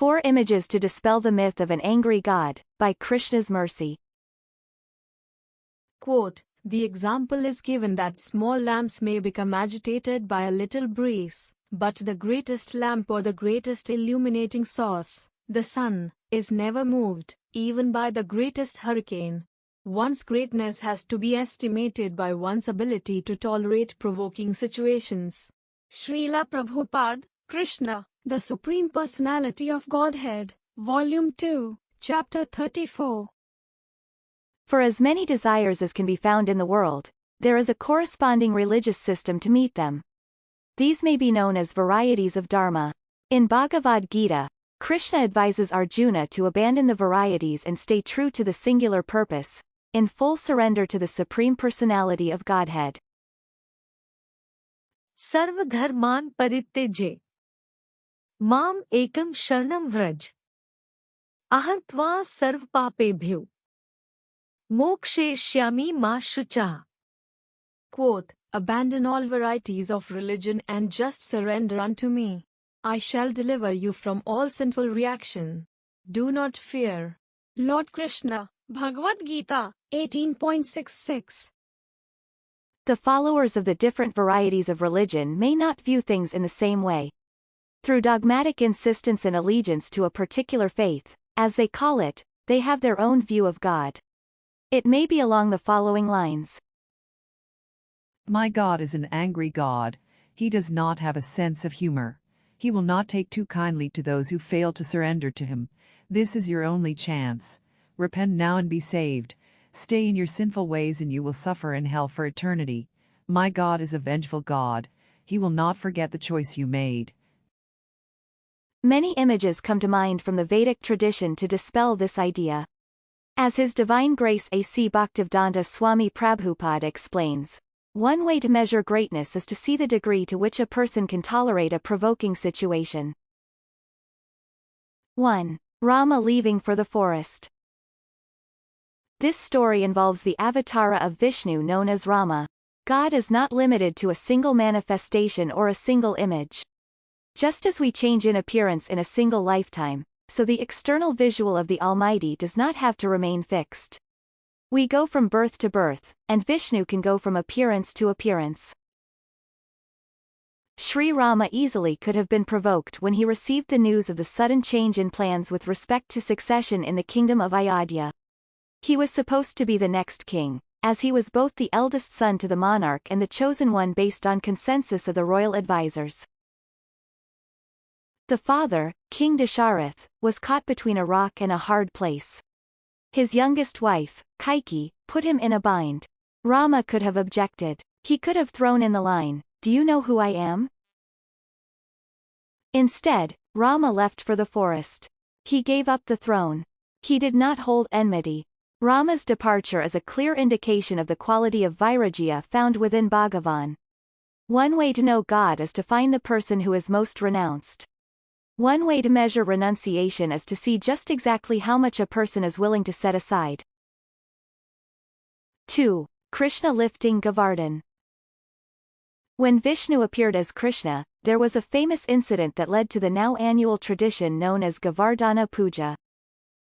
4 images to dispel the myth of an angry God, by Krishna's mercy. Quote, the example is given that small lamps may become agitated by a little breeze, but the greatest lamp or the greatest illuminating source, the sun, is never moved, even by the greatest hurricane. One's greatness has to be estimated by one's ability to tolerate provoking situations. Shrila Prabhupada, Krishna, the Supreme Personality of Godhead, Volume 2, Chapter 34. For as many desires as can be found in the world, there is a corresponding religious system to meet them. These may be known as varieties of Dharma. In Bhagavad-gita, Krishna advises Arjuna to abandon the varieties and stay true to the singular purpose, in full surrender to the Supreme Personality of Godhead. Sarva dharman paritteje. Mam ekam sharanam vraj. Ahantva sarv papebhyo. Mokshe shyami ma shucha. Quote, abandon all varieties of religion and just surrender unto me. I shall deliver you from all sinful reaction. Do not fear. Lord Krishna, Bhagavad-gita, 18.66. The followers of the different varieties of religion may not view things in the same way. Through dogmatic insistence and allegiance to a particular faith, as they call it, they have their own view of God. It may be along the following lines. My God is an angry God. He does not have a sense of humor. He will not take too kindly to those who fail to surrender to him. This is your only chance. Repent now and be saved. Stay in your sinful ways and you will suffer in hell for eternity. My God is a vengeful God. He will not forget the choice you made. Many images come to mind from the Vedic tradition to dispel this idea. As His Divine Grace A.C. Bhaktivedanta Swami Prabhupada explains, one way to measure greatness is to see the degree to which a person can tolerate a provoking situation. 1. Rama leaving for the forest. This story involves the avatara of Vishnu known as Rama. God is not limited to a single manifestation or a single image. Just as we change in appearance in a single lifetime, so the external visual of the Almighty does not have to remain fixed. We go from birth to birth, and Vishnu can go from appearance to appearance. Sri Rama easily could have been provoked when he received the news of the sudden change in plans with respect to succession in the kingdom of Ayodhya. He was supposed to be the next king, as he was both the eldest son to the monarch and the chosen one based on consensus of the royal advisors. The father, King Dasharatha, was caught between a rock and a hard place. His youngest wife, Kaikeyi, put him in a bind. Rama could have objected. He could have thrown in the line, "Do you know who I am?" Instead, Rama left for the forest. He gave up the throne. He did not hold enmity. Rama's departure is a clear indication of the quality of vairagya found within Bhagavan. One way to know God is to find the person who is most renounced. One way to measure renunciation is to see just exactly how much a person is willing to set aside. 2. Krishna lifting Govardhan. When Vishnu appeared as Krishna, there was a famous incident that led to the now annual tradition known as Govardhana Puja.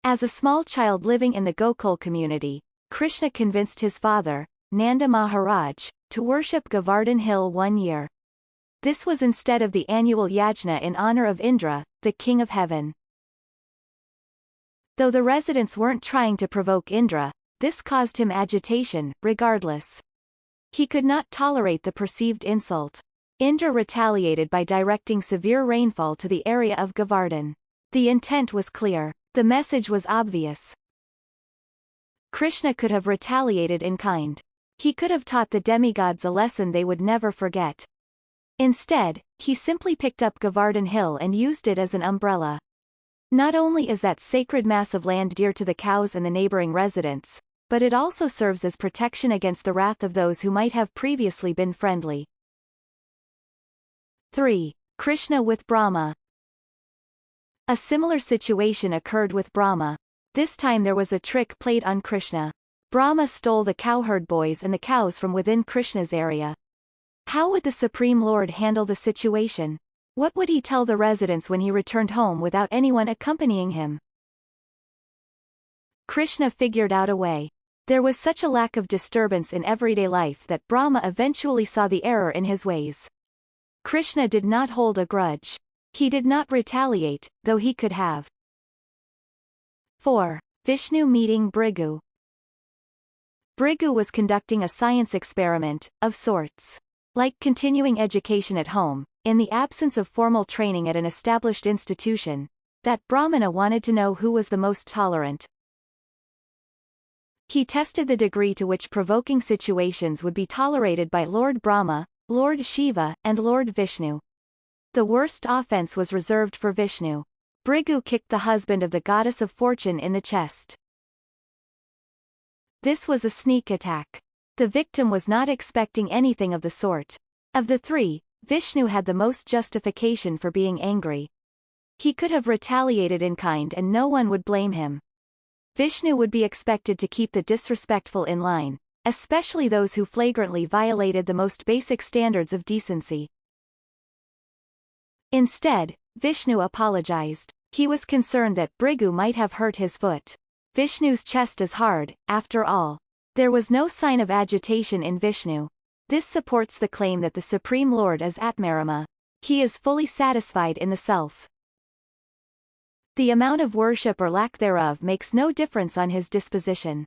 As a small child living in the Gokul community, Krishna convinced his father, Nanda Maharaj, to worship Govardhan Hill one year. This was instead of the annual yajna in honor of Indra, the king of heaven. Though the residents weren't trying to provoke Indra, this caused him agitation, regardless. He could not tolerate the perceived insult. Indra retaliated by directing severe rainfall to the area of Govardhan. The intent was clear. The message was obvious. Krishna could have retaliated in kind. He could have taught the demigods a lesson they would never forget. Instead, he simply picked up Govardhan Hill and used it as an umbrella. Not only is that sacred mass of land dear to the cows and the neighboring residents, but it also serves as protection against the wrath of those who might have previously been friendly. 3. Krishna with Brahma. A similar situation occurred with Brahma. This time there was a trick played on Krishna. Brahma stole the cowherd boys and the cows from within Krishna's area. How would the Supreme Lord handle the situation? What would he tell the residents when he returned home without anyone accompanying him? Krishna figured out a way. There was such a lack of disturbance in everyday life that Brahma eventually saw the error in his ways. Krishna did not hold a grudge. He did not retaliate, though he could have. 4. Vishnu meeting Bhrigu. Bhrigu was conducting a science experiment, of sorts. Like continuing education at home, in the absence of formal training at an established institution, that Brahmana wanted to know who was the most tolerant. He tested the degree to which provoking situations would be tolerated by Lord Brahma, Lord Shiva, and Lord Vishnu. The worst offense was reserved for Vishnu. Bhrigu kicked the husband of the goddess of fortune in the chest. This was a sneak attack. The victim was not expecting anything of the sort. Of the three, Vishnu had the most justification for being angry. He could have retaliated in kind and no one would blame him. Vishnu would be expected to keep the disrespectful in line, especially those who flagrantly violated the most basic standards of decency. Instead, Vishnu apologized. He was concerned that Bhrigu might have hurt his foot. Vishnu's chest is hard, after all. There was no sign of agitation in Vishnu. This supports the claim that the Supreme Lord is Atmarama. He is fully satisfied in the self. The amount of worship or lack thereof makes no difference on his disposition.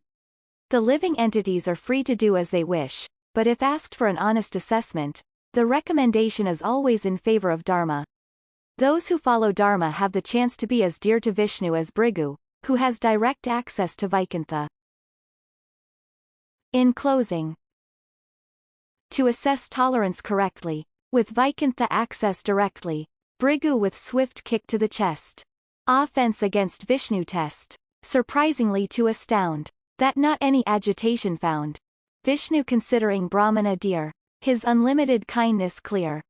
The living entities are free to do as they wish, but if asked for an honest assessment, the recommendation is always in favor of Dharma. Those who follow Dharma have the chance to be as dear to Vishnu as Bhrigu, who has direct access to Vaikuntha. In closing, to assess tolerance correctly, with Vaikuntha access directly, Bhrigu with swift kick to the chest. Offense against Vishnu test. Surprisingly to astound. That not any agitation found. Vishnu considering Brahmana dear. His unlimited kindness clear.